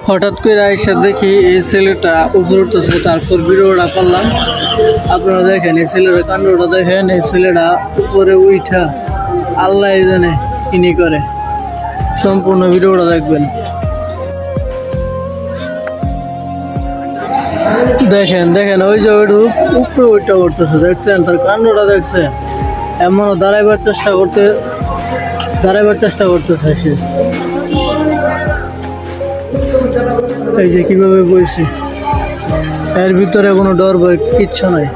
হঠাৎ করে এসে দেখি এই ছেলেটা উপরে উঠতেছে, তারপর ভিডিওটা করলাম। আপনারা দেখেন এই ছেলেটার কাণ্ডটা দেখেন। এই ছেলেটা উপরে উঠা আল্লাহ জানে কিনি করে। সম্পূর্ণ ভিডিওটা দেখবেন। দেখেন দেখেন ওই যে ওইটু উপরে ওইটা করতেছে, দেখছেন তার কাণ্ডটা দেখছেন। এমনও দাঁড়াইবার চেষ্টা করতেছে সে। এই যে কিভাবে বইছে, এর ভিতরে কোনো ডর ভয় কিচ্ছু নাই।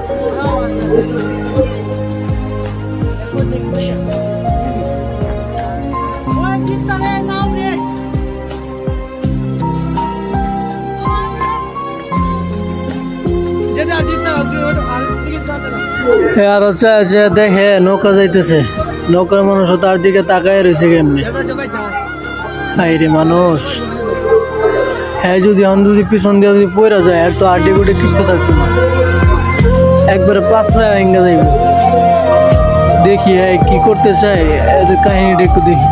আর হচ্ছে দেখে নৌকা যাইতেছে, নৌকার মানুষ তার দিকে তাকায় রয়েছে কেমনি। হাইরে মানুষ, হ্যাঁ যদি পিছন দিয়ে যদি পড়া যায় আর তো আড্ডি গুটি কিচ্ছু থাকতো না, একবারে পাঁচরা ভেঙে যাইব। দেখি কি করতে চাই, এদের কাহিনীটা একটু দেখি।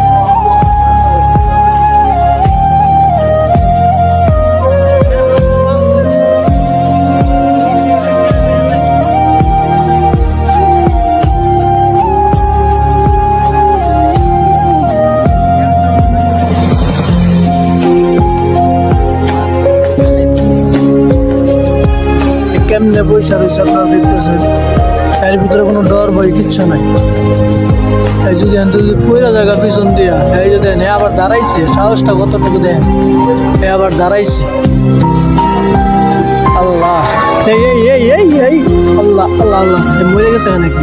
কেমনে পয়সা রয়েছে আপনারা দেখতেছেন, এর ভিতরে কোনো ডর ভয় কিচ্ছু নাই। এই যদি পয়লা জায়গা পিছন দিয়া এই যে দেন, আবার দাঁড়াইছে, সাহসটা কতটুকু দেন, আবার দাঁড়াইছে। আল্লাহ, এই এই এই এই এই আল্লাহ আল্লাহ আল্লাহ, মরে গেছে নাকি?